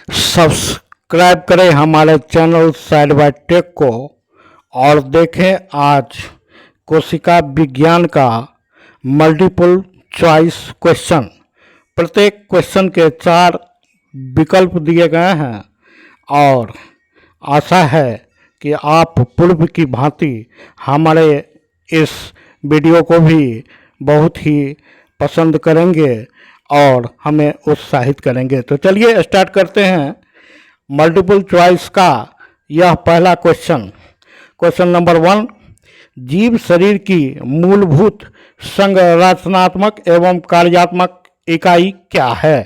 Subscribe करें हमारे channel side by take को और देखें आज कोशिका विज्ञान का मल्टीपल चॉइस क्वेश्चन। प्रत्येक क्वेश्चन के 4 विकल्प दिए गए हैं और आशा है कि आप पूर्व की भांति हमारे इस वीडियो को भी बहुत ही पसंद करेंगे और हमें उत्साहित करेंगे। तो चलिए स्टार्ट करते हैं मल्टीपल चॉइस का यह पहला क्वेश्चन। क्वेश्चन नंबर 1, जीव शरीर की मूलभूत संरचनात्मक एवं कार्यात्मक इकाई क्या है?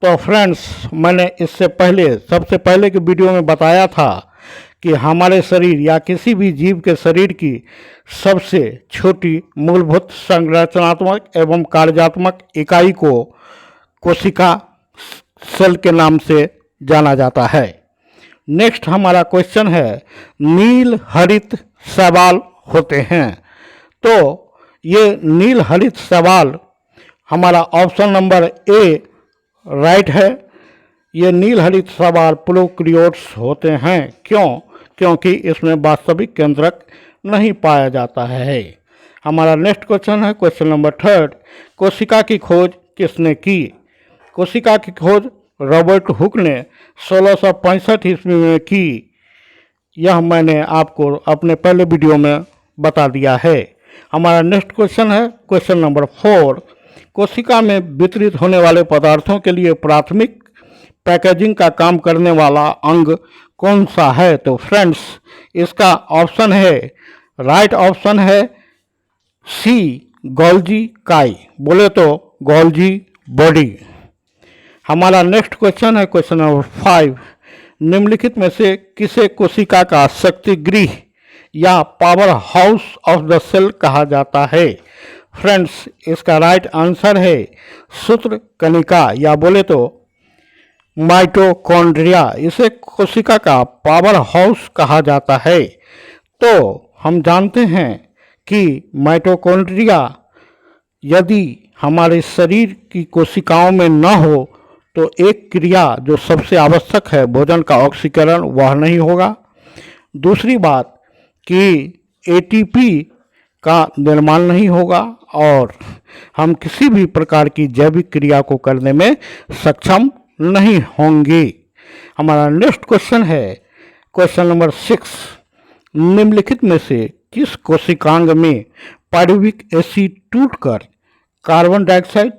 तो फ्रेंड्स, मैंने इससे पहले सबसे पहले के वीडियो में बताया था कि हमारे शरीर या किसी भी जीव के शरीर की सबसे छोटी मूलभूत संरचनात्मक एवं कार्यात्मक इकाई को कोशिका सेल के नाम से जाना जाता है। नेक्स्ट हमारा क्वेश्चन है, नील हरित शैवाल होते हैं। तो ये नील हरित शैवाल हमारा ऑप्शन नंबर ए राइट है। ये नील हरित शैवाल प्रोकैरियोट्स होते हैं। क्योंकि इसमें वास्तविक केंद्रक नहीं पाया जाता है। हमारा नेक्स्ट क्वेश्चन है क्वेश्चन नंबर 3, कोशिका की खोज किसने की? कोशिका की खोज रॉबर्ट हुक ने 1665 ईस्वी में की। यह मैंने आपको अपने पहले वीडियो में बता दिया है। हमारा नेक्स्ट क्वेश्चन है क्वेश्चन नंबर 4, कोशिका में वितरित होने वाले पदार्थों के लिए प्राथमिक पैकेजिंग का काम करने वाला अंग कौन सा है? तो फ्रेंड्स, इसका ऑप्शन है, राइट ऑप्शन है सी, गोल्जी काई, बोले तो गोल्जी बॉडी। हमारा नेक्स्ट क्वेश्चन है क्वेश्चन नंबर 5, निम्नलिखित में से किसे कोशिका का शक्ति गृह या power house of the cell कहा जाता है? फ्रेंड्स, इसका राइट आंसर है सूत्र कणिका या बोले तो माइटोकॉन्ड्रिया। इसे कोशिका का पावर हाउस कहा जाता है। तो हम जानते हैं कि माइटोकॉन्ड्रिया यदि हमारे शरीर की कोशिकाओं में न हो तो एक क्रिया जो सबसे आवश्यक है भोजन का ऑक्सीकरण, वह नहीं होगा। दूसरी बात कि एटीपी का निर्माण नहीं होगा और हम किसी भी प्रकार की जैविक क्रिया को करने में सक्षम नहीं होंगे। हमारा नेक्स्ट क्वेश्चन है क्वेश्चन नंबर 6, निम्नलिखित में से किस कोशिकांग में पायरुविक एसिड टूटकर कार्बन डाइऑक्साइड,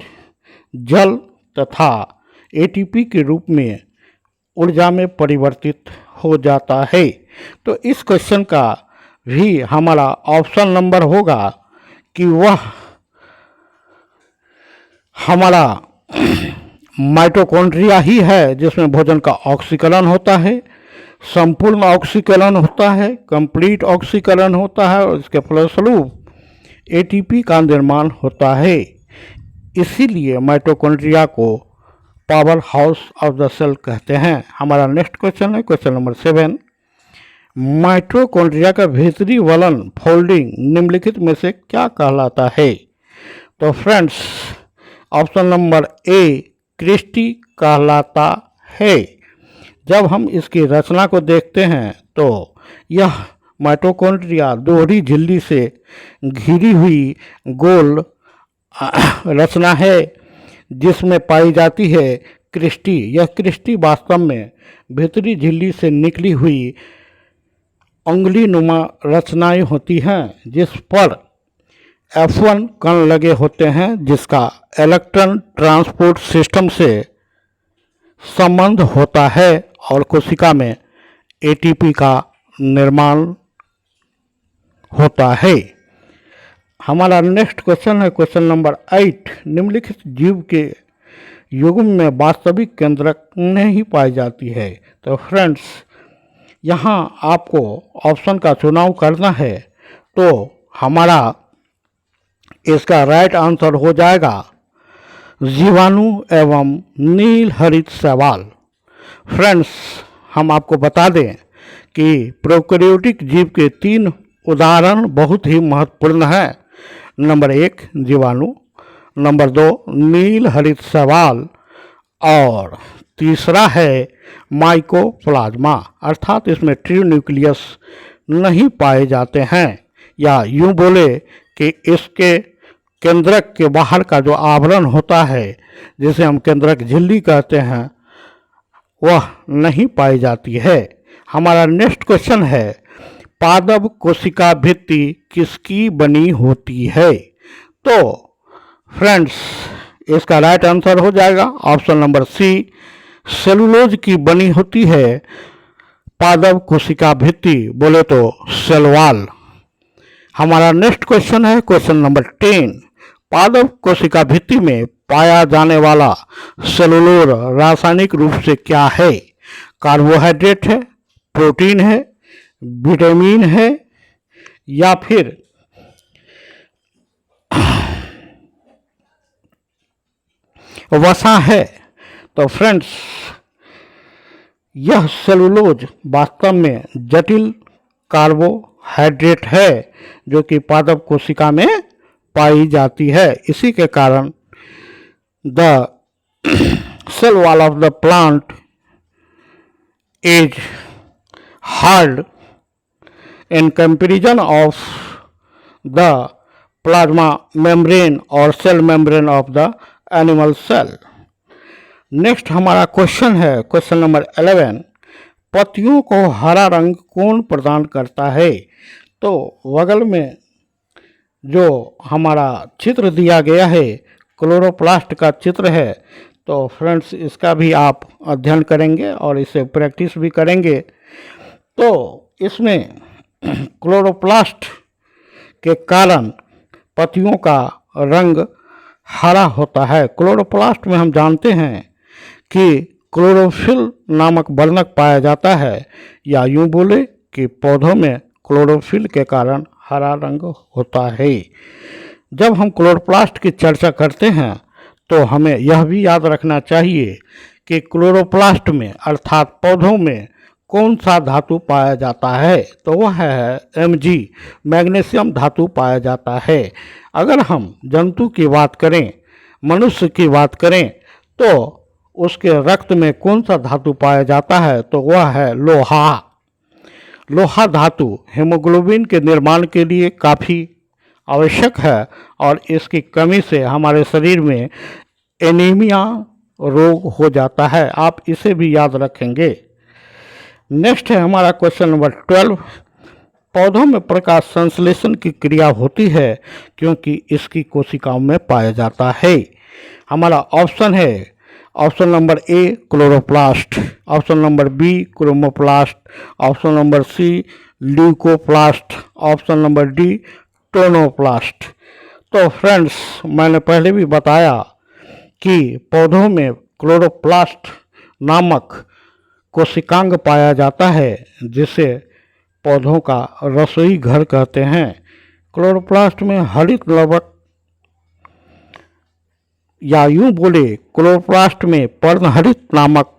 जल तथा एटीपी के रूप में ऊर्जा में परिवर्तित हो जाता है? तो इस क्वेश्चन का भी हमारा ऑप्शन नंबर होगा कि वह हमारा माइटोकॉन्ड्रिया ही है जिसमें भोजन का ऑक्सीकरण होता है, संपूर्ण ऑक्सीकरण होता है, कंप्लीट ऑक्सीकरण होता है और इसके फलस्वरूप एटीपी का निर्माण होता है। इसीलिए माइटोकॉन्ड्रिया को power house of the cell कहते हैं। हमारा नेक्स्ट क्वेश्चन है क्वेश्चन नंबर 7, माइटोकॉन्ड्रिया का भीतरी वलन फोल्डिंग निम्नलिखित में से क्या कहलाता है? तो friends, option number A cristae कहलाता है। जब हम इसकी रचना को देखते हैं तो यह माइटोकॉन्ड्रिया दोहरी झिल्ली से घिरी हुई गोल रचना है जिसमें पाई जाती है क्रिस्टी। यह क्रिस्टी वास्तव में भीतरी झिल्ली से निकली हुई उंगली नुमा रचनाएं होती हैं जिस पर F1 कण लगे होते हैं जिसका इलेक्ट्रॉन ट्रांसपोर्ट सिस्टम से संबंध होता है और कोशिका में एटीपी का निर्माण होता है। हमारा नेक्स्ट क्वेश्चन है क्वेश्चन नंबर 8, निम्नलिखित जीव के युग्म में वास्तविक केंद्रक नहीं पाई जाती है? तो फ्रेंड्स, यहाँ आपको ऑप्शन का चुनाव करना है। तो हमारा इसका राइट आंसर हो जाएगा जीवाणु एवं नील हरित शैवाल। फ्रेंड्स, हम आपको बता दें कि प्रोकैरियोटिक जीव के 3 उदाहरण बहुत ही महत्वपूर्ण हैं। नंबर 1 जीवाणु, नंबर 2 नील हरित शैवाल और तीसरा है माइकोप्लाज्मा, अर्थात इसमें ट्रू न्यूक्लियस नहीं पाए जाते हैं, या यूं बोले कि इसके केंद्रक के बाहर का जो आवरण होता है जिसे हम केंद्रक झिल्ली कहते हैं वह नहीं पाई जाती है। हमारा नेक्स्ट क्वेश्चन है पादप कोशिका भित्ति किसकी बनी होती है? तो फ्रेंड्स इसका राइट आंसर हो जाएगा ऑप्शन नंबर सी, सेलुलोज की बनी होती है पादप कोशिका भित्ति, बोले तो सेल वॉल। हमारा नेक्स्ट क्वेश्चन है क्वेश्चन नंबर 10, पादप कोशिका भित्ति में पाया जाने वाला सेलुलोज रासायनिक रूप से क्या है? कार्बोहाइड्रेट है, प्रोटीन है, विटामिन है, या फिर वसा है? तो फ्रेंड्स यह सेलुलोज वास्तव में जटिल कार्बोहाइड्रेट है जो कि पादप कोशिका में पाई जाती है। इसी के कारण the cell wall of the plant is hard in comparison of the plasma membrane or cell membrane of the animal cell। Next हमारा क्वेश्चन है क्वेश्चन नंबर 11, पत्तियों को हरा रंग कौन प्रदान करता है? तो बगल में जो हमारा चित्र दिया गया है क्लोरोप्लास्ट का चित्र है, तो फ्रेंड्स इसका भी आप अध्ययन करेंगे और इसे प्रैक्टिस भी करेंगे। तो इसमें क्लोरोप्लास्ट के कारण पत्तियों का रंग हरा होता है। क्लोरोप्लास्ट में हम जानते हैं कि क्लोरोफिल नामक वर्णक पाया जाता है, या यूं बोले कि पौधों में क्लोरोफिल के कारण हरा रंग होता है। जब हम क्लोरोप्लास्ट की चर्चा करते हैं तो हमें यह भी याद रखना चाहिए कि क्लोरोप्लास्ट में अर्थात पौधों में कौन सा धातु पाया जाता है? तो वह है Mg, मैग्नीशियम धातु पाया जाता है। अगर हम जंतु की बात करें, मनुष्य की बात करें, तो उसके रक्त में कौन सा धातु पाया जाता है? तो वह है लोहा। लोहा धातु हीमोग्लोबिन के निर्माण के लिए काफ़ी आवश्यक है और इसकी कमी से हमारे शरीर में एनीमिया रोग हो जाता है। आप इसे भी याद रखेंगे। नेक्स्ट है हमारा क्वेश्चन नंबर 12, पौधों में प्रकाश संश्लेषण की क्रिया होती है क्योंकि इसकी कोशिकाओं में पाया जाता है। हमारा ऑप्शन है option number A chloroplast, option number B chromoplast, option number C leucoplast, option number D tonoplast. तो फ्रेंड्स मैंने पहले भी बताया कि पौधों में क्लोरोप्लास्ट नामक कोशिकांग पाया जाता है जिसे पौधों का रसोई घर कहते हैं। क्लोरोप्लास्ट में हरित लवक, या यूं बोले क्लोरोप्लास्ट में पर्णहरित नामक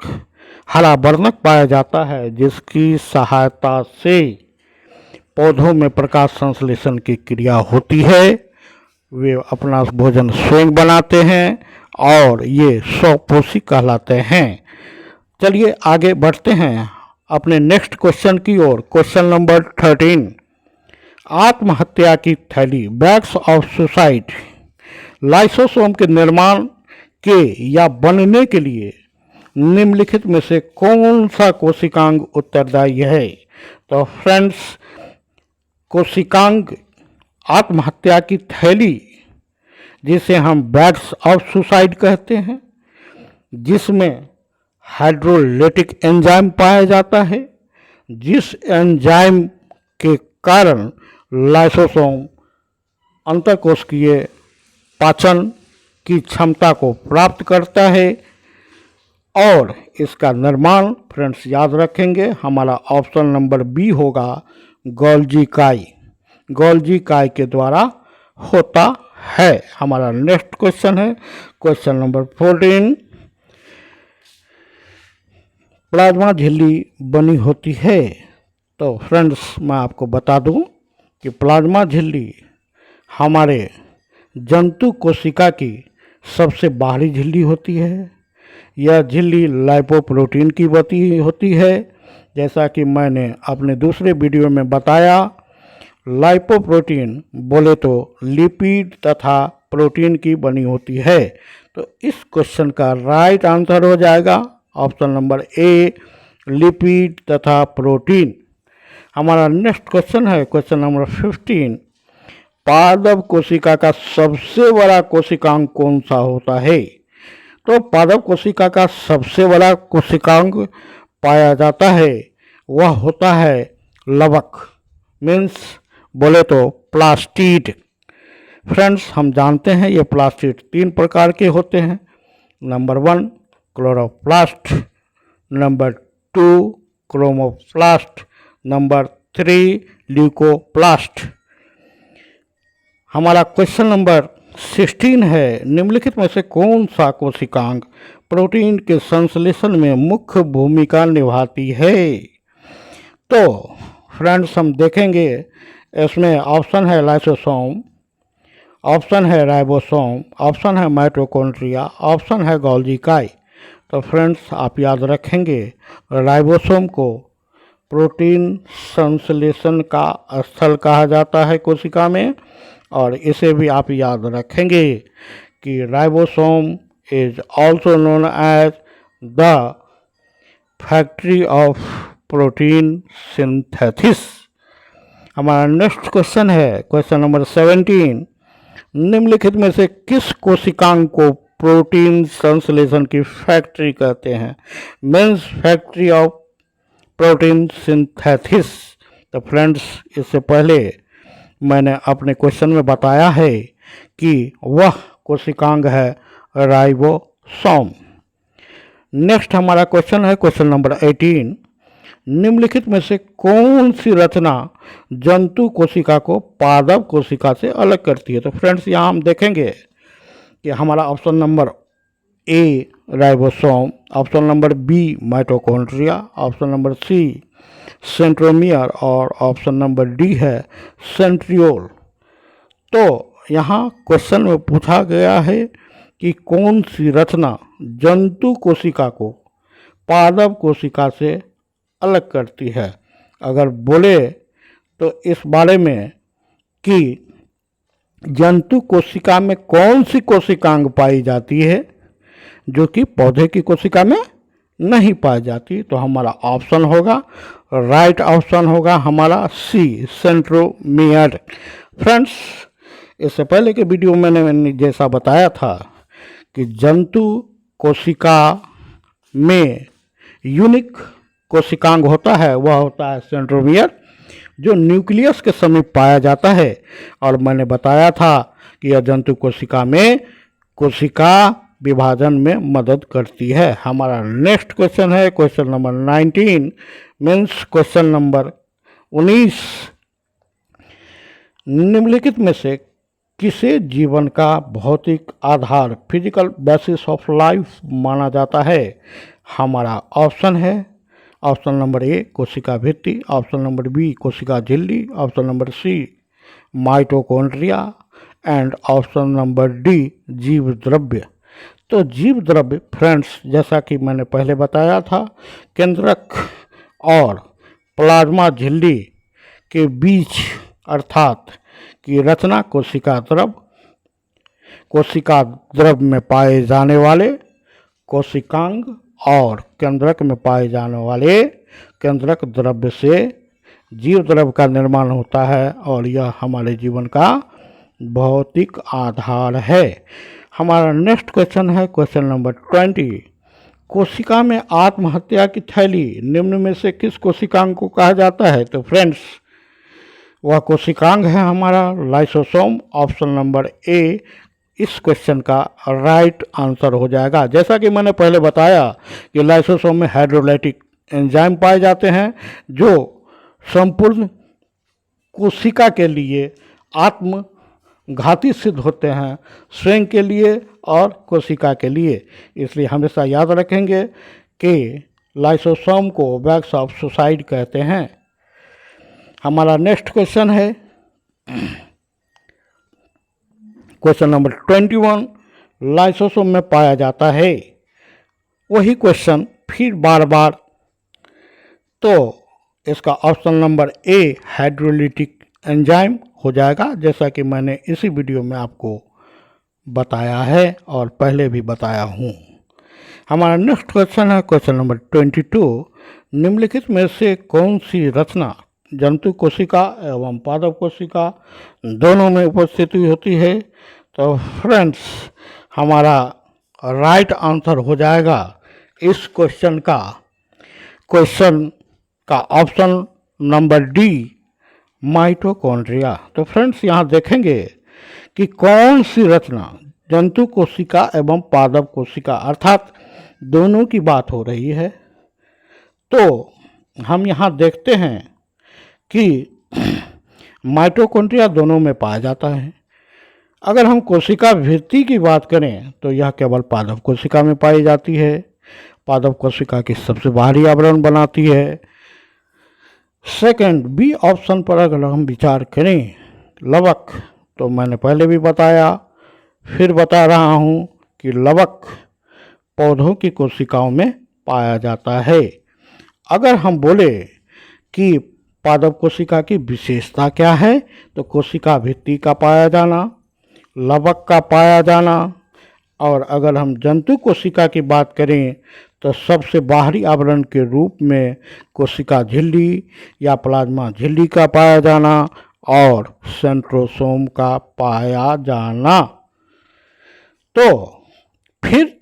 हरा वर्णक पाया जाता है जिसकी सहायता से पौधों में प्रकाश संश्लेषण की क्रिया होती है। वे अपना भोजन स्वयं बनाते हैं और ये स्वपोषी कहलाते हैं। चलिए आगे बढ़ते हैं अपने नेक्स्ट क्वेश्चन की ओर। क्वेश्चन नंबर 13, आत्महत्या की थैली, बैग्स ऑफ सुसाइड, लाइसोसोम के निर्माण के या बनने के लिए निम्नलिखित में से कौन सा कोशिकांग उत्तरदायी है? तो फ्रेंड्स कोशिकांग आत्महत्या की थैली जिसे हम बैग्स ऑफ सुसाइड कहते हैं, जिसमें हाइड्रोलाइटिक एंजाइम पाया जाता है, जिस एंजाइम के कारण लाइसोसोम अंतःकोशिकीय पाचन की क्षमता को प्राप्त करता है और इसका निर्माण फ्रेंड्स याद रखेंगे हमारा ऑप्शन नंबर बी होगा गोल्जी काई, गोल्जी काई के द्वारा होता है। हमारा नेक्स्ट क्वेश्चन है क्वेश्चन नंबर 14, प्लाज्मा झिल्ली बनी होती है। तो फ्रेंड्स मैं आपको बता दूं कि प्लाज्मा झिल्ली हमारे जंतु कोशिका की सबसे बाहरी झिल्ली होती है। यह झिल्ली लाइपोप्रोटीन की बनी होती है। जैसा कि मैंने अपने दूसरे वीडियो में बताया, लाइपोप्रोटीन बोले तो लिपिड तथा प्रोटीन की बनी होती है। तो इस क्वेश्चन का राइट आंसर हो जाएगा ऑप्शन नंबर ए, लिपिड तथा प्रोटीन। हमारा नेक्स्ट क्वेश्चन है क्वेश्चन नंबर 15। पादप कोशिका का सबसे बड़ा कोशिकांग कौन सा होता है? तो पादप कोशिका का सबसे बड़ा कोशिकांग पाया जाता है वह होता है लवक, मीन्स बोले तो प्लास्टिड। फ्रेंड्स, हम जानते हैं ये प्लास्टिड 3 प्रकार के होते हैं। Number 1 chloroplast, number 2 chromoplast, number 3 leucoplast. हमारा क्वेश्चन नंबर 16 है, निम्नलिखित में से कौन सा कोशिकांग प्रोटीन के संश्लेषण में मुख्य भूमिका निभाती है? तो फ्रेंड्स, हम देखेंगे इसमें ऑप्शन है लाइसोसोम, ऑप्शन है राइबोसोम, ऑप्शन है माइटोकॉन्ड्रिया, ऑप्शन है गोल्गी इकाई। तो फ्रेंड्स, आप याद रखेंगे राइबोसोम को प्रोटीन संश्लेषण का स्थल कहा जाता है कोशिका में, और इसे भी आप याद रखेंगे कि ribosome is also known as the factory of protein synthesis. हमारा नेक्स्ट क्वेश्चन है क्वेश्चन नंबर 17। निम्नलिखित में से किस कोशिकांग को प्रोटीन संश्लेषण की फैक्ट्री कहते हैं? Means factory of protein synthesis. तो फ्रेंड्स, इससे पहले मैंने अपने क्वेश्चन में बताया है कि वह कोशिकांग है राइबोसोम। नेक्स्ट हमारा क्वेश्चन है क्वेश्चन नंबर 18। निम्नलिखित में से कौन सी रचना जंतु कोशिका को पादप कोशिका से अलग करती है? तो फ्रेंड्स, यहाँ हम देखेंगे कि हमारा option number A ribosome, option number B mitochondria, option number C centromere और ऑप्शन नंबर डी है सेंट्रियोल। तो यहाँ क्वेश्चन में पूछा गया है कि कौन सी रचना जंतु कोशिका को पादप कोशिका से अलग करती है। अगर बोले तो इस बारे में कि जंतु कोशिका में कौन सी कोशिकांग पाई जाती है जो कि पौधे की कोशिका में नहीं पाई जाती, तो हमारा ऑप्शन होगा, राइट ऑप्शन होगा हमारा सी सेंट्रोमियर। फ्रेंड्स, इससे पहले के वीडियो में मैंने जैसा बताया था कि जंतु कोशिका में यूनिक कोशिकांग होता है, वह होता है सेंट्रोमियर, जो न्यूक्लियस के समीप पाया जाता है। और मैंने बताया था कि यह जंतु कोशिका में कोशिका विभाजन में मदद करती है। हमारा नेक्स्ट क्वेश्चन है question number 19, means question number 19। निम्नलिखित में से किसे जीवन का भौतिक आधार फिजिकल बेसिस ऑफ लाइफ माना जाता है? हमारा ऑप्शन है ऑप्शन नंबर ए कोशिका भित्ति, ऑप्शन नंबर बी कोशिका झिल्ली, option number C mitochondria and option number D जीव द्रव्य। तो जीव द्रव्य फ्रेंड्स, जैसा कि मैंने पहले बताया था, केंद्रक और प्लाज्मा झिल्ली के बीच अर्थात की रचना कोशिका द्रव्य में पाए जाने वाले कोशिकांग और केंद्रक में पाए जाने वाले केंद्रक द्रव्य से जीव द्रव्य का निर्माण होता है, और यह हमारे जीवन का भौतिक आधार है। हमारा नेक्स्ट क्वेश्चन है क्वेश्चन नंबर 20। कोशिका में आत्महत्या की थैली निम्न में से किस कोशिकांग को कहा जाता है? तो फ्रेंड्स, वह कोशिकांग है हमारा लाइसोसोम। ऑप्शन नंबर ए इस क्वेश्चन का राइट आंसर हो जाएगा। जैसा कि मैंने पहले बताया कि लाइसोसोम में हाइड्रोलाइटिक एंजाइम पाए जाते हैं जो संपूर्ण कोशिका के लिए आत्मघाती सिद्ध होते हैं, स्वयं के लिए और कोशिका के लिए। इसलिए हमेशा याद रखेंगे कि लाइसोसोम को बैग्स ऑफ सुसाइड कहते हैं। हमारा नेक्स्ट क्वेश्चन है क्वेश्चन नंबर 21। लाइसोसोम में पाया जाता है वही क्वेश्चन फिर बार बार। तो इसका ऑप्शन नंबर ए हाइड्रोलिटिक एंजाइम हो जाएगा, जैसा कि मैंने इसी वीडियो में आपको बताया है और पहले भी बताया हूँ। हमारा नेक्स्ट क्वेश्चन है क्वेश्चन नंबर 22। निम्नलिखित में से कौन सी रचना जंतु कोशिका एवं पादप कोशिका दोनों में उपस्थित होती है? तो फ्रेंड्स, हमारा राइट आंसर हो जाएगा इस क्वेश्चन का ऑप्शन नंबर डी, माइटोकॉन्ड्रिया। तो फ्रेंड्स, यहाँ देखेंगे कि कौन सी रचना जंतु कोशिका एवं पादप कोशिका अर्थात दोनों की बात हो रही है। तो हम यहाँ देखते हैं कि माइटोकॉन्ड्रिया दोनों में पाया जाता है। अगर हम कोशिका भित्ति की बात करें तो यह केवल पादप कोशिका में पाई जाती है। पादप कोशिका की सबसे बाहरी आवरण बनाती है। सेकंड, बी ऑप्शन पर अगर हम विचार करें, लवक, तो मैंने पहले भी बताया, फिर बता रहा हूँ कि लवक पौधों की कोशिकाओं में पाया जाता है। अगर हम बोले कि पादप कोशिका की विशेषता क्या है, तो कोशिका भित्ति का पाया जाना, लवक का पाया जाना, और अगर हम जंतु कोशिका की बात करें तो सबसे बाहरी आवरण के रूप में कोशिका झिल्ली या प्लाज्मा झिल्ली का पाया जाना और सेंट्रोसोम का पाया जाना। तो फिर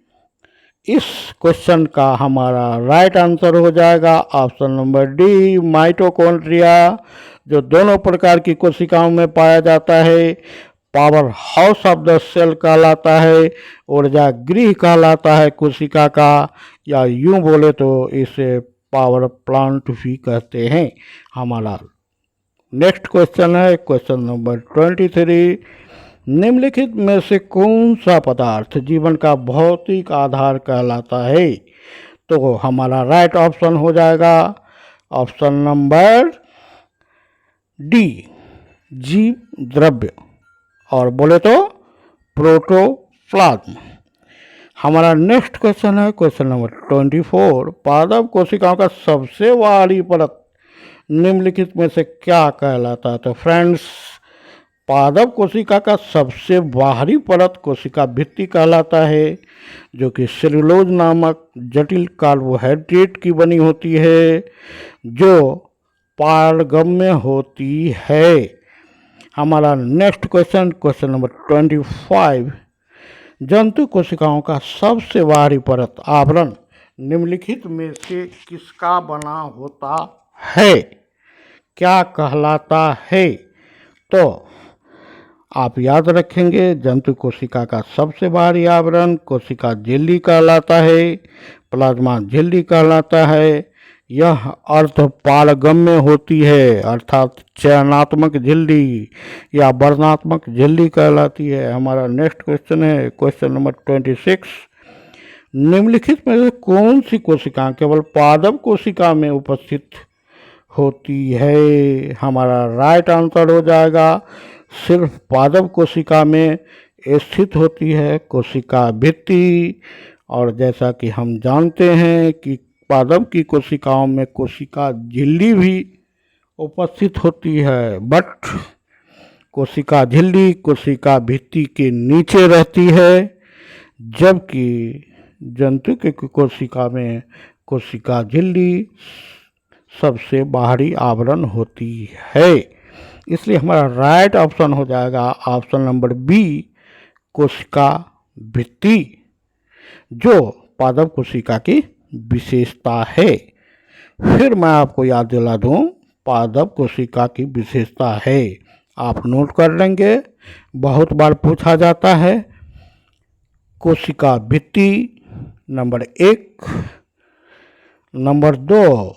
इस क्वेश्चन का हमारा राइट आंसर हो जाएगा ऑप्शन नंबर डी, माइटोकॉन्ड्रिया, जो दोनों प्रकार की कोशिकाओं में पाया जाता है। Power house of the cell कहलाता है, ऊर्जा गृह कहलाता है कोशिका का, या यूं बोले तो इसे पावर प्लांट भी कहते हैं। हमारा नेक्स्ट क्वेश्चन है क्वेश्चन नंबर 23। निम्नलिखित में से कौन सा पदार्थ जीवन का भौतिक आधार कहलाता है? तो हमारा राइट ऑप्शन हो जाएगा ऑप्शन नंबर डी, जीव द्रव्य, और बोले तो प्रोटोप्लाज्म। हमारा नेक्स्ट क्वेश्चन है क्वेश्चन नंबर 24। पादप कोशिकाओं का सबसे बाहरी परत निम्नलिखित में से क्या कहलाता है? तो फ्रेंड्स, पादप कोशिका का सबसे बाहरी परत कोशिका भित्ति कहलाता है, जो कि सेलुलोज नामक जटिल कार्बोहाइड्रेट की बनी होती है, जो पारगम्य होती है। हमारा नेक्स्ट क्वेश्चन क्वेश्चन नंबर 25। जंतु कोशिकाओं का सबसे बाहरी परत आवरण निम्नलिखित में से किसका बना होता है, क्या कहलाता है? तो आप याद रखेंगे, जंतु कोशिका का सबसे बाहरी आवरण कोशिका झिल्ली कहलाता है, प्लाज्मा झिल्ली कहलाता है। यह अर्धपारगम्य होती है, अर्थात चयनात्मक झिल्ली या वर्णात्मक झिल्ली कहलाती है। हमारा नेक्स्ट क्वेश्चन है क्वेश्चन नंबर 26। निम्नलिखित में से कौन सी कोशिका केवल पादप कोशिका में उपस्थित होती है? हमारा राइट आंसर हो जाएगा सिर्फ पादप कोशिका में स्थित होती है कोशिका भित्ति। और जैसा कि हम जानते हैं कि पादप की कोशिकाओं में कोशिका झिल्ली भी उपस्थित होती है, बट कोशिका झिल्ली कोशिका भित्ति के नीचे रहती है, जबकि जंतु की कोशिका में कोशिका झिल्ली सबसे बाहरी आवरण होती है। इसलिए हमारा राइट ऑप्शन हो जाएगा ऑप्शन नंबर बी, कोशिका भित्ति, जो पादप कोशिका की विशेषता है। फिर मैं आपको याद दिला दूं, पादप कोशिका की विशेषता है, आप नोट कर लेंगे, बहुत बार पूछा जाता है। कोशिका भित्ति नंबर 1, नंबर 2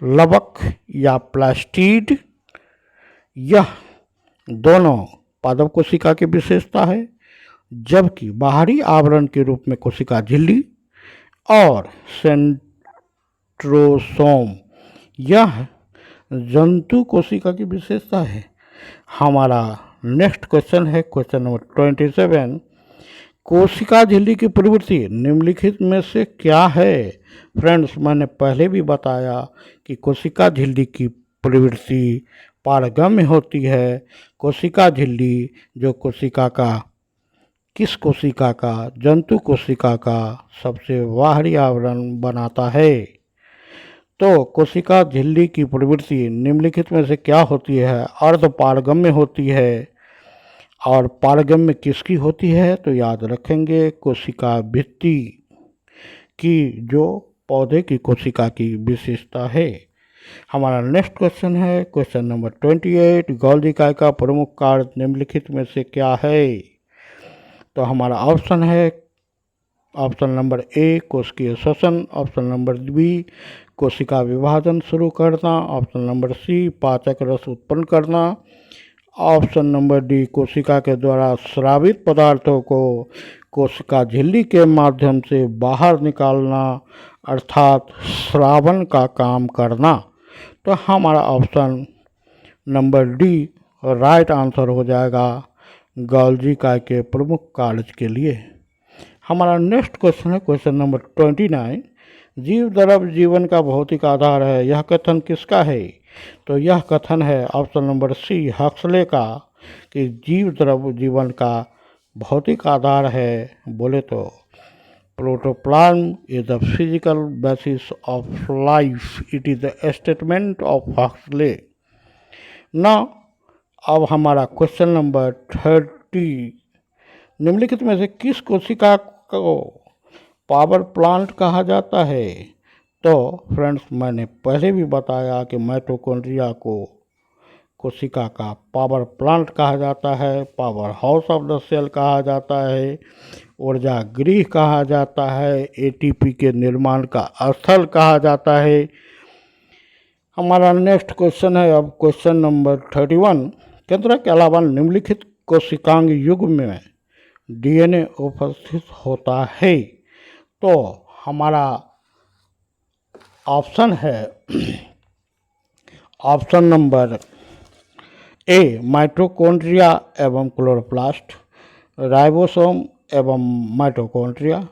लवक या प्लास्टिड, यह दोनों पादप कोशिका की विशेषता है, जबकि बाहरी आवरण के रूप में कोशिका झिल्ली और सेंट्रोसोम यह जंतु कोशिका की विशेषता है। हमारा नेक्स्ट क्वेश्चन है क्वेश्चन नंबर 27। कोशिका झिल्ली की प्रवृत्ति निम्नलिखित में से क्या है? फ्रेंड्स, मैंने पहले भी बताया कि कोशिका झिल्ली की प्रवृत्ति पारगम्य होती है। कोशिका झिल्ली जो कोशिका का, किस कोशिका का? जंतु कोशिका का सबसे बाहरी आवरण बनाता है। तो कोशिका झिल्ली की प्रवृत्ति निम्नलिखित में से क्या होती है? अर्ध पारगम्य होती है। और पारगम्य किसकी होती है? तो याद रखेंगे कोशिका भित्ति की, जो पौधे की कोशिका की विशेषता है। हमारा नेक्स्ट क्वेश्चन है क्वेश्चन नंबर 28। गोल्गी इकाई का प्रमुख कार्य निम्नलिखित में से क्या है? तो हमारा ऑप्शन है ऑप्शन नंबर ए कोशिकीय श्वसन, ऑप्शन नंबर बी कोशिका विभाजन शुरू करना, ऑप्शन नंबर सी पाचक रस उत्पन्न करना, ऑप्शन नंबर डी कोशिका के द्वारा स्रावित पदार्थों को कोशिका झिल्ली के माध्यम से बाहर निकालना, अर्थात स्रावन का काम करना। तो हमारा option number D right answer हो जाएगा गोल्गी इकाई के प्रमुख कार्य के लिए। हमारा नेक्स्ट क्वेश्चन है क्वेश्चन नंबर 29। जीव द्रव जीवन का भौतिक आधार है, यह कथन किसका है? तो यह कथन है ऑप्शन नंबर सी हक्सले का, कि जीव द्रव जीवन का भौतिक आधार है। बोले तो protoplasm is the physical basis of life, it is the statement of Huxley. ना अब हमारा क्वेश्चन नंबर 30। निम्नलिखित में से किस कोशिका को पावर प्लांट कहा जाता है? तो फ्रेंड्स, मैंने पहले भी बताया कि माइटोकॉन्ड्रिया को कोशिका का पावर प्लांट कहा जाता है, power house of the cell कहा जाता है, ऊर्जा गृह कहा जाता है, एटीपी के निर्माण का स्थल कहा जाता है। हमारा नेक्स्ट क्वेश्चन है अब क्वेश्चन नंबर 31। केंद्रक के अलावा निम्नलिखित कोशिकांग युग्म में डीएनए उपस्थित होता है। तो हमारा ऑप्शन है ऑप्शन नंबर ए माइटोकॉन्ड्रिया एवं क्लोरोप्लास्ट, राइबोसोम एवं mitochondria,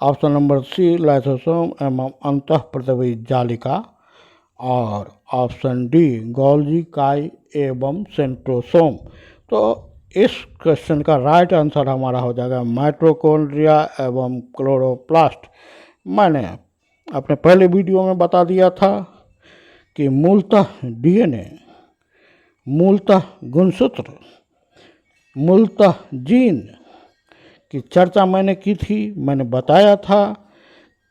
option number C lysosome एवं अंतःप्रदवी जालिका, और ऑप्शन डी गोल्गी इकाई एवं सेंट्रोसोम। तो इस क्वेश्चन का राइट आंसर हमारा हो जाएगा माइटोकॉन्ड्रिया एवं क्लोरोप्लास्ट। मैंने अपने पहले वीडियो में बता दिया था कि मूलतः डीएनए, मूलतः गुणसूत्र, मूलतः जीन की चर्चा मैंने की थी। मैंने बताया था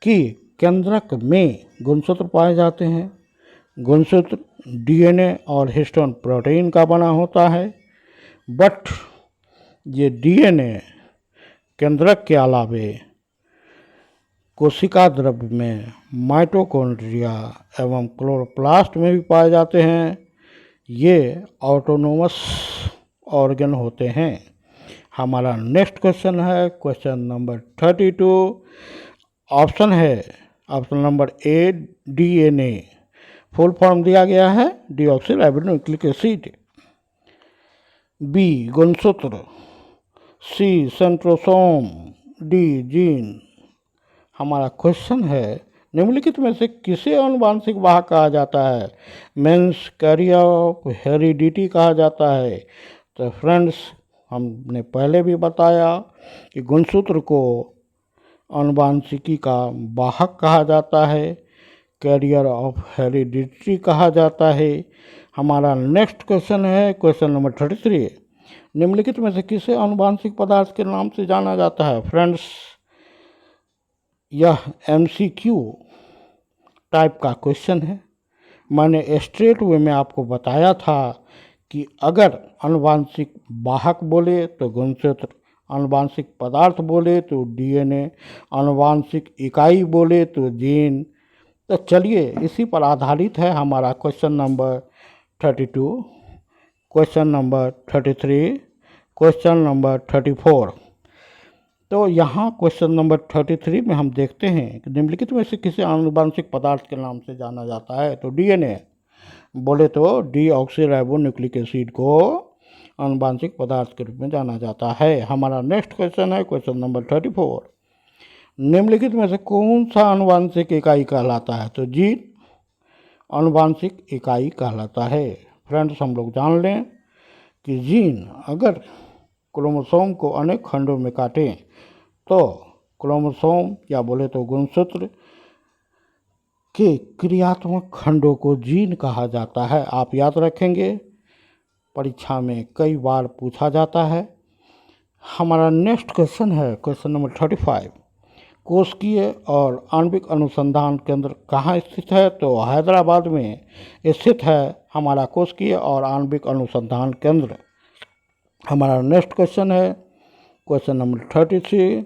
कि केंद्रक में गुणसूत्र पाए जाते हैं। गुणसूत्र डीएनए और हिस्टोन प्रोटीन का बना होता है, बट ये डीएनए केंद्रक के अलावे कोशिका द्रव्य में माइटोकॉन्ड्रिया एवं क्लोरोप्लास्ट में भी पाए जाते हैं। ये ऑटोनोमस ऑर्गन होते हैं। हमारा नेक्स्ट क्वेश्चन है क्वेश्चन नंबर 32। ऑप्शन है ऑप्शन नंबर ए डीएनए, फुल फॉर्म दिया गया है डीऑक्सीराइबोन्यूक्लिक एसिड, बी गुणसूत्र, सी सेंट्रोसोम, डी जीन। हमारा क्वेश्चन है निम्नलिखित में से किसे आनुवांशिक वाहक कहा जाता है? मेंस कैरियर ऑफ हेरिडिटी कहा जाता है। तो फ्रेंड्स, हमने पहले भी बताया कि गुणसूत्र को आनुवांशिकी का वाहक कहा जाता है, कैरियर ऑफ हेरिडिटी कहा जाता है। हमारा नेक्स्ट क्वेश्चन है क्वेश्चन नंबर 33। निम्नलिखित में से किसे आनुवांशिक पदार्थ के नाम से जाना जाता है? फ्रेंड्स, यह एमसीक्यू टाइप का क्वेश्चन है। मैंने स्ट्रेट वे में आपको बताया था कि अगर आनुवांशिक वाहक बोले तो गुणसूत्र, आनुवांशिक पदार्थ बोले तो डीएनए, आनुवांशिक इकाई बोले तो जीन। तो चलिए, इसी पर आधारित है हमारा question number 32, question number 33, question number 34। तो यहाँ क्वेश्चन नंबर 33 में हम देखते हैं कि निम्नलिखित में से किसी आनुवांशिक पदार्थ के नाम से जाना जाता है? तो डीएनए बोले तो डीऑक्सीराइबोन्यूक्लिक एसिड को आनुवांशिक पदार्थ के रूप में जाना जाता है। हमारा नेक्स्ट क्वेश्चन है क्वेश्चन नंबर 34। निम्नलिखित में से कौन सा आनुवांशिक इकाई कहलाता है? तो जीन आनुवांशिक इकाई कहलाता है। फ्रेंड्स, हम लोग जान लें कि जीन अगर क्रोमोसोम को अनेक खंडों में काटें तो क्रोमोसोम या बोले तो गुणसूत्र के क्रियात्मक खंडों को जीन कहा जाता है। आप याद रखेंगे, परीक्षा में कई बार पूछा जाता है। हमारा नेक्स्ट क्वेश्चन है क्वेश्चन नंबर 35। कोशिकीय और आणविक अनुसंधान केंद्र कहाँ स्थित है? तो हैदराबाद में स्थित है हमारा कोशिकीय और आणविक अनुसंधान केंद्र। हमारा नेक्स्ट क्वेश्चन है क्वेश्चन नंबर 36।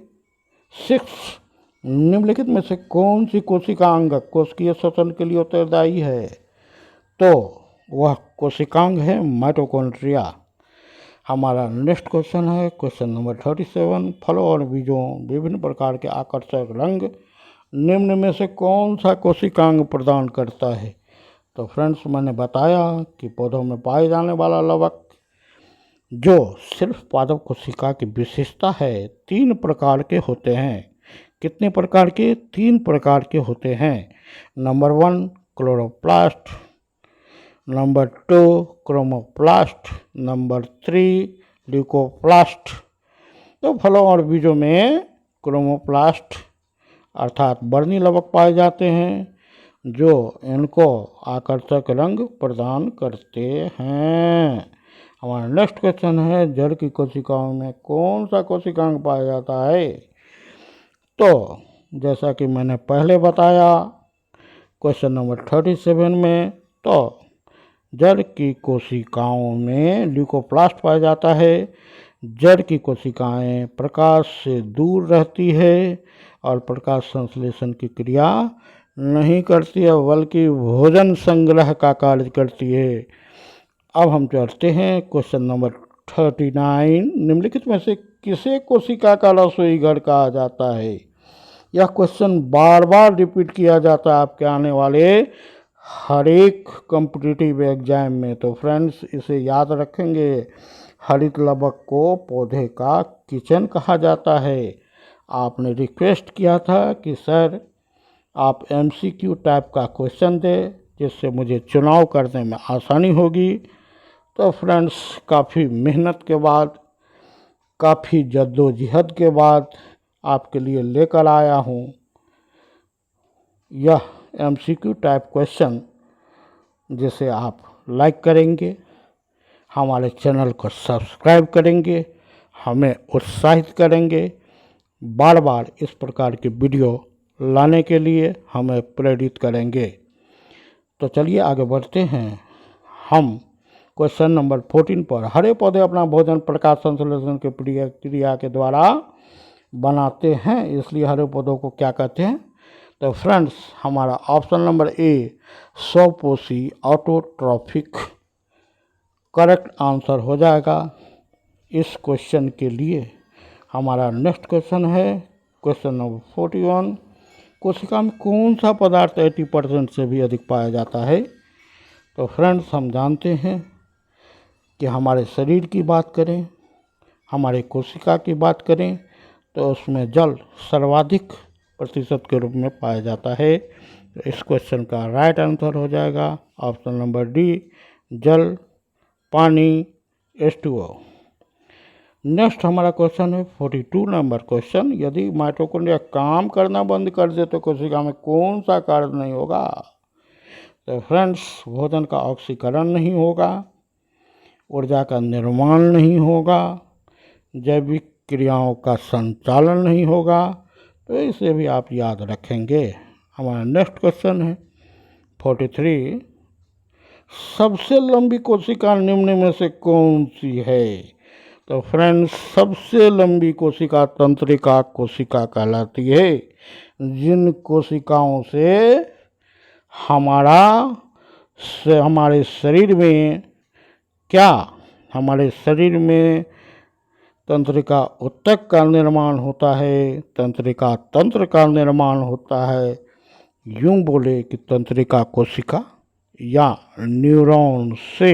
निम्नलिखित में से कौन सी कोशिकांग कोशिकीय श्वसन के लिए उत्तरदायी है? तो वह कोशिकांग है माइटोकॉन्ड्रिया। हमारा नेक्स्ट क्वेश्चन है क्वेश्चन नंबर 37। फलों और बीजों विभिन्न प्रकार के आकर्षक रंग निम्न में से कौन सा कोशिकांग प्रदान करता है? तो फ्रेंड्स, मैंने बताया कि पौधों में पाए जाने वाला लवक जो सिर्फ पादप कोशिका की विशेषता है 3 प्रकार के होते हैं। कितने प्रकार के? 3 प्रकार के होते हैं। Number 1 chloroplast, number 2 chromoplast, number 3 leucoplast. तो फलों और बीजों में क्रोमोप्लास्ट अर्थात वर्णी लवक पाए जाते हैं जो इनको आकर्षक रंग प्रदान करते हैं। हमारा नेक्स्ट क्वेश्चन है जड़ की कोशिकाओं में कौन सा कोशिकांग पाया जाता है? तो जैसा कि मैंने पहले बताया क्वेश्चन नंबर 37 में, तो जड़ की कोशिकाओं में ल्यूकोप्लास्ट पाया जाता है। जड़ की कोशिकाएं प्रकाश से दूर रहती है और प्रकाश संश्लेषण की क्रिया नहीं करती है बल्कि भोजन संग्रह का कार्य करती है। अब हम चलते हैं क्वेश्चन नंबर 39। निम्नलिखित में से किसे कोशिका का रसोई घर कहा जाता है? यह क्वेश्चन बार बार रिपीट किया जाता है आपके आने वाले हर एक कॉम्पिटिटिव एग्जाम में। तो फ्रेंड्स, इसे याद रखेंगे। हरित लवक को पौधे का किचन कहा जाता है। आपने रिक्वेस्ट किया था कि सर आप MCQ टाइप का क्वेश्चन दें जिससे मुझे चुनाव करने में आसानी होगी। तो फ्रेंड्स, काफ़ी मेहनत के बाद, काफ़ी जद्दोजहद के बाद आपके लिए लेकर आया हूँ यह MCQ टाइप क्वेश्चन, जिसे आप लाइक करेंगे, हमारे चैनल को सब्सक्राइब करेंगे, हमें उत्साहित करेंगे, बार बार इस प्रकार की वीडियो लाने के लिए हमें प्रेरित करेंगे। तो चलिए आगे बढ़ते हैं। हम क्वेश्चन नंबर 14 पर हरे पौधे अपना भोजन प्रकाश संश्लेषण के क्रिया के द्वारा बनाते हैं, इसलिए हरे पौधों को क्या कहते हैं? तो फ्रेंड्स, हमारा ऑप्शन नंबर ए स्वपोषी ऑटोट्रॉफिक करेक्ट आंसर हो जाएगा इस क्वेश्चन के लिए। हमारा नेक्स्ट क्वेश्चन है क्वेश्चन नंबर 41। कोशिका में कौन सा पदार्थ 80% से भी अधिक पाया जाता है? तो फ्रेंड्स, हम जानते हैं कि हमारे शरीर की बात करें, हमारे कोशिका की बात करें तो उसमें जल सर्वाधिक प्रतिशत के रूप में पाया जाता है। तो इस क्वेश्चन का राइट आंसर हो जाएगा ऑप्शन नंबर डी, जल, पानी, H2O। नेक्स्ट हमारा क्वेश्चन है 42 नंबर क्वेश्चन। यदि माइटोकॉन्ड्रिया काम करना बंद कर दे तो कोशिका में कौन सा कार्य नहीं होगा? तो फ्रेंड्स, भोजन का ऑक्सीकरण नहीं होगा, ऊर्जा का निर्माण नहीं होगा, जैविक क्रियाओं का संचालन नहीं होगा। तो इसे भी आप याद रखेंगे। हमारा नेक्स्ट क्वेश्चन है 43। सबसे लंबी कोशिका निम्न में से कौन सी है? तो फ्रेंड्स, सबसे लंबी कोशिका तंत्रिका कोशिका कहलाती है। जिन कोशिकाओं से हमारे शरीर में हमारे शरीर में तंत्रिका ऊतक का निर्माण होता है, तंत्रिका तंत्र का निर्माण होता है। यूं बोले कि तंत्रिका कोशिका या न्यूरॉन से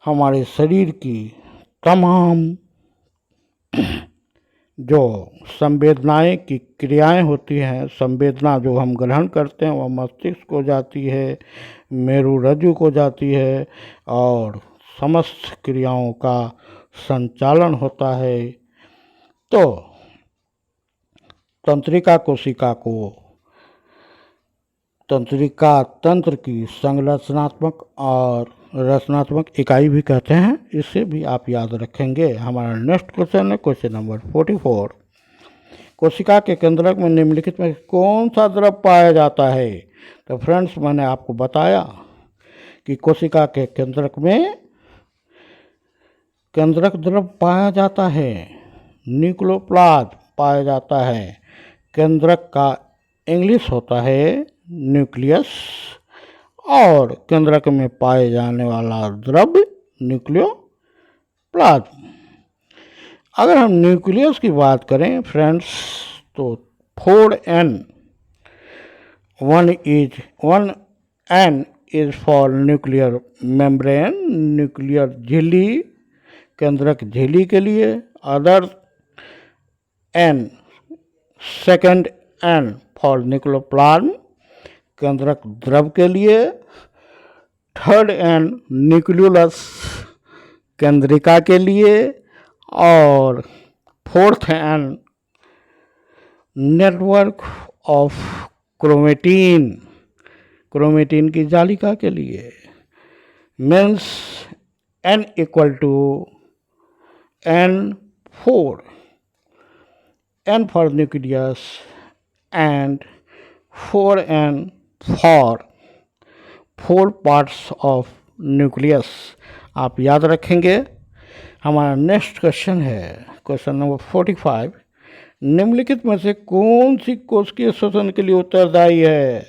हमारे शरीर की तमाम जो संवेदनाएं की क्रियाएं होती हैं, संवेदना जो हम ग्रहण करते हैं वह मस्तिष्क को जाती है, मेरुरज्जु को जाती है और समस्त क्रियाओं का संचालन होता है। तो तंत्रिका कोशिका को तंत्रिका तंत्र की संरचनात्मक और रचनात्मक इकाई भी कहते हैं, इसे भी आप याद रखेंगे। हमारा नेक्स्ट क्वेश्चन है क्वेश्चन नंबर 44। कोशिका के केंद्रक में निम्नलिखित में कौन सा द्रव पाया जाता है? तो फ्रेंड्स, मैंने आपको बताया कि कोशिका के केंद्रक में केंद्रक द्रव पाया जाता है, न्यूक्लियोप्लाज्म पाया जाता है। केंद्रक का इंग्लिश होता है न्यूक्लियस और केंद्रक में पाए जाने वाला द्रव न्यूक्लियोप्लाज्म। अगर हम न्यूक्लियस की बात करें फ्रेंड्स, तो 4N 1N is for nuclear membrane, nuclear झिल्ली, केंद्रक झिल्ली के लिए। Other N, second N for nucleoplasm, केंद्रक द्रव के लिए। थर्ड N न्यूक्लियोलस, केंद्रिका के लिए। और fourth N network of chromatin, chromatin की जालिका के लिए। Means N equal to N4, N for nucleus and 4N for 4 parts of nucleus. आप याद रखेंगे। हमारा नेक्स्ट क्वेश्चन है क्वेश्चन नंबर 45। निम्नलिखित में से कौन सी कोशिकीय श्वसन के लिए उत्तरदायी है?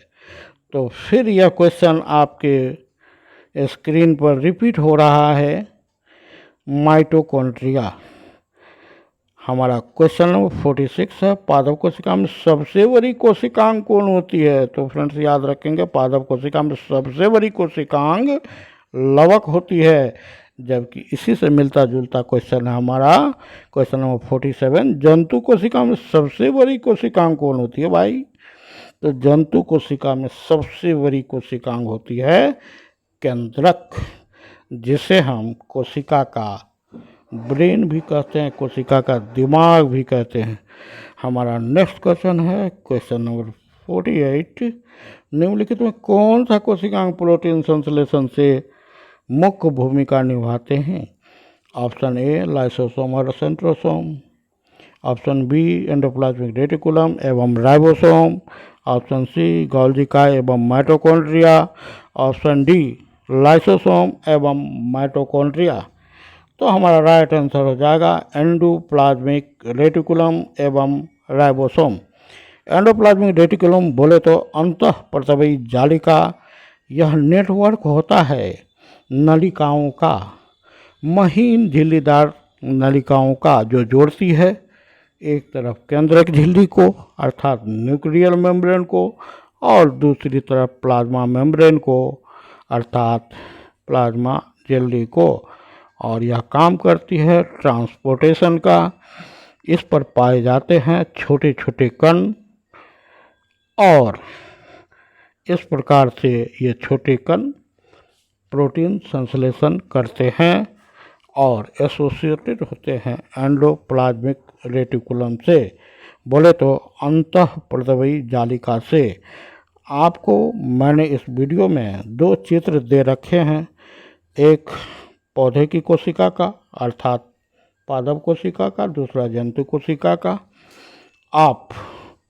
तो फिर यह क्वेश्चन आपके स्क्रीन पर रिपीट हो रहा है। माइटोकॉन्ड्रिया हमारा क्वेश्चन नंबर 46 है। पादप कोशिका में सबसे बड़ी कोशिकांग कौन होती है? तो फ्रेंड्स याद रखेंगे, पादप कोशिका में सबसे बड़ी कोशिकांग लवक होती है। जबकि इसी से मिलता जुलता क्वेश्चन है हमारा क्वेश्चन नंबर 47। जंतु कोशिका में सबसे बड़ी कोशिकांग कौन होती है भाई? तो जंतु कोशिका में सबसे बड़ी कोशिकांग होती है केंद्रक, जिसे हम कोशिका का ब्रेन भी कहते हैं, कोशिका का दिमाग भी कहते हैं। हमारा नेक्स्ट क्वेश्चन है क्वेश्चन नंबर 48। निम्नलिखित में कौन सा कोशिकांग प्रोटीन संश्लेषण से मुख्य भूमिका निभाते हैं? ऑप्शन ए लाइसोसोम और centrosome, option B endoplasmic reticulum एवं राइबोसोम, ऑप्शन सी गोल्गी एवं माइटोकॉन्ड्रिया, ऑप्शन डी लाइसोसोम एवं माइटोकॉन्ड्रिया। तो हमारा राइट आंसर हो जाएगा एंडोप्लाज्मिक रेटिकुलम एवं राइबोसोम। एंडोप्लाज्मिक रेटिकुलम बोले तो अंतःप्रतवीय जालिका, यह नेटवर्क होता है नलिकाओं का, महीन झिल्लीदार नलिकाओं का, जो जोड़ती है एक तरफ केंद्रक झिल्ली को अर्थात न्यूक्लियर मेम्ब्रेन को और दूसरी तरफ प्लाज्मा मेम्ब्रेन को अर्थात प्लाज्मा झिल्ली को, और यह काम करती है ट्रांसपोर्टेशन का। इस पर पाए जाते हैं छोटे छोटे कण और इस प्रकार से ये छोटे कण प्रोटीन संश्लेषण करते हैं और एसोसिएटेड होते हैं एंडोप्लाज्मिक रेटिकुलम से, बोले तो अंतःप्रतवीय जालिका से। आपको मैंने इस वीडियो में 2 चित्र दे रखे हैं, एक पौधे की कोशिका का अर्थात पादप कोशिका का, दूसरा जंतु कोशिका का। आप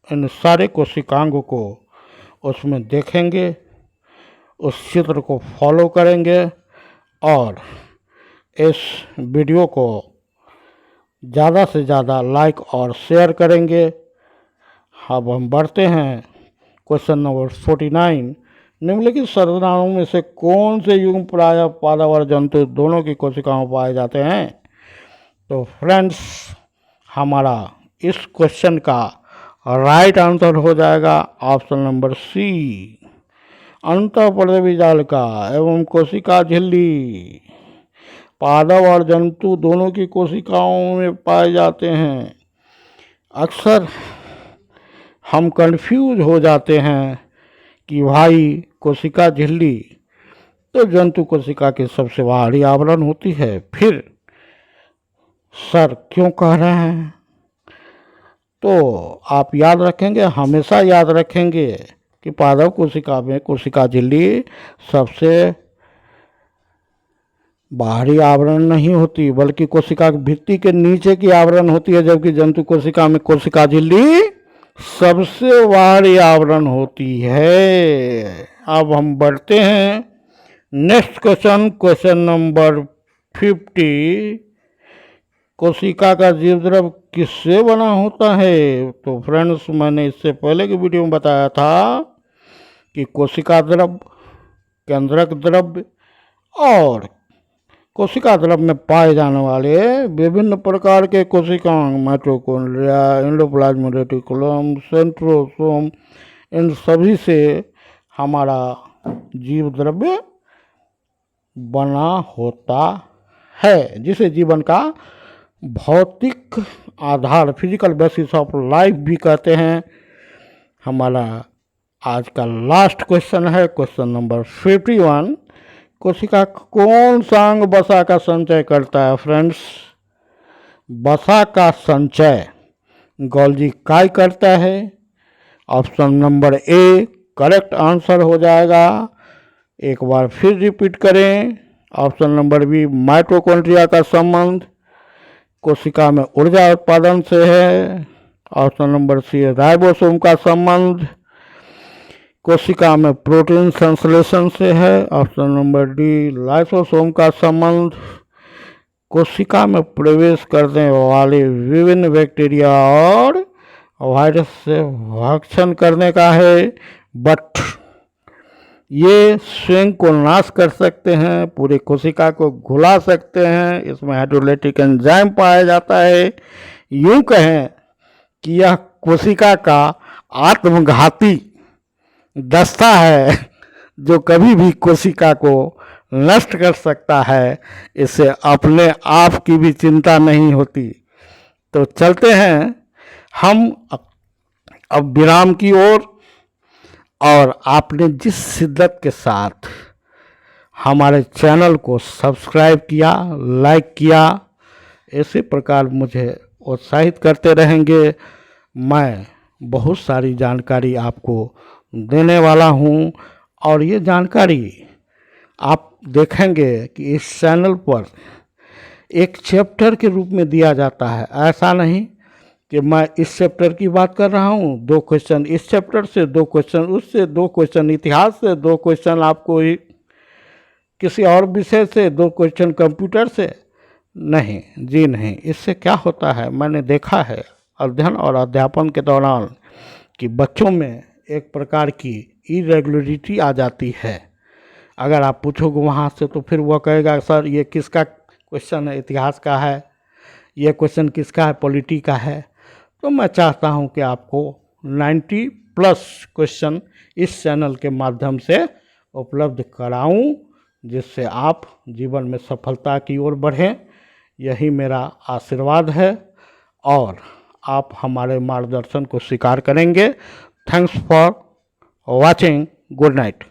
इन सारे कोशिकांगों को उसमें देखेंगे, उस चित्र को फॉलो करेंगे और इस वीडियो को ज़्यादा से ज़्यादा लाइक और शेयर करेंगे। अब हम बढ़ते हैं क्वेश्चन नंबर 49। निम्नलिखित संरचनाओं में से कौन से युग्म प्रायः पादप और जंतु दोनों की कोशिकाओं में पाए जाते हैं? तो फ्रेंड्स, हमारा इस क्वेश्चन का राइट आंसर हो जाएगा ऑप्शन नंबर सी, अंतःप्रतवीय जालिका एवं कोशिका झिल्ली। पादप और जंतु दोनों की कोशिकाओं में पाए जाते हैं। अक्सर हम कंफ्यूज हो जाते हैं कि भाई कोशिका झिल्ली तो जंतु कोशिका के सबसे बाहरी आवरण होती है, फिर सर क्यों कह रहे हैं? तो आप याद रखेंगे, हमेशा याद रखेंगे कि पादप कोशिका में कोशिका झिल्ली सबसे बाहरी आवरण नहीं होती, बल्कि कोशिका भित्ति के नीचे की आवरण होती है, जबकि जंतु कोशिका में कोशिका झिल्ली सबसे बाहरी आवरण होती है। अब हम बढ़ते हैं नेक्स्ट क्वेश्चन, क्वेश्चन नंबर 50। कोशिका का जीवद्रव किससे बना होता है? तो फ्रेंड्स, मैंने इससे पहले की वीडियो में बताया था कि कोशिका द्रव, केंद्रक द्रव्य और कोशिका द्रव में पाए जाने वाले विभिन्न प्रकार के कोशिकांग, माइटोकॉन्ड्रिया, एंडोप्लाज्म रेटिकुलम, सेंट्रोसोम, इन सभी से हमारा जीव द्रव्य बना होता है, जिसे जीवन का भौतिक आधार, फिजिकल बेसिस ऑफ लाइफ भी कहते हैं। हमारा आज का लास्ट क्वेश्चन है क्वेश्चन नंबर 51। कोशिका कौन सा अंग वसा का संचय करता है? फ्रेंड्स, वसा का संचय गोल्जी काय करता है। Option number A correct answer हो जाएगा। एक बार फिर रिपीट करें। ऑप्शन नंबर बी माइटोकॉन्ड्रिया का संबंध कोशिका में ऊर्जा उत्पादन से है। ऑप्शन नंबर सी राइबोसोम का संबंध कोशिका में प्रोटीन संश्लेषण से है। ऑप्शन नंबर डी लाइसोसोम का संबंध कोशिका में प्रवेश करने वाले विभिन्न बैक्टीरिया और वायरस से भक्षण करने का है। बट ये स्वयं को नाश कर सकते हैं, पूरी कोशिका को घुला सकते हैं। इसमें हाइड्रोलाइटिक एंजाइम पाया जाता है। यूं कहें कि यह कोशिका का आत्मघाती दस्ता है, जो कभी भी कोशिका को नष्ट कर सकता है। इससे अपने आप की भी चिंता नहीं होती। तो चलते हैं हम अब विराम की ओर। और आपने जिस शिद्दत के साथ हमारे चैनल को सब्सक्राइब किया, लाइक किया, इसी प्रकार मुझे उत्साहित करते रहेंगे। मैं बहुत सारी जानकारी आपको देने वाला हूं, और ये जानकारी आप देखेंगे कि इस चैनल पर एक चैप्टर के रूप में दिया जाता है। ऐसा नहीं कि मैं इस चैप्टर की बात कर रहा हूँ, 2 क्वेश्चन इस चैप्टर से, 2 क्वेश्चन उससे, 2 क्वेश्चन इतिहास से, 2 क्वेश्चन आपको किसी और विषय से, 2 क्वेश्चन कंप्यूटर से। नहीं जी नहीं। इससे क्या होता है, मैंने देखा है अध्ययन और अध्यापन के दौरान कि बच्चों में एक प्रकार की इरेगुलरिटी आ जाती है। अगर आप पूछोगे वहाँ से तो फिर वह कहेगा सर ये किसका क्वेश्चन है, इतिहास का है, ये क्वेश्चन किसका है, पॉलिटी का है। तो मैं चाहता हूं कि आपको 90+ क्वेश्चन इस चैनल के माध्यम से उपलब्ध कराऊं, जिससे आप जीवन में सफलता की ओर बढ़ें। यही मेरा आशीर्वाद है, और आप हमारे मार्गदर्शन को स्वीकार करेंगे। Thanks for watching. Good night.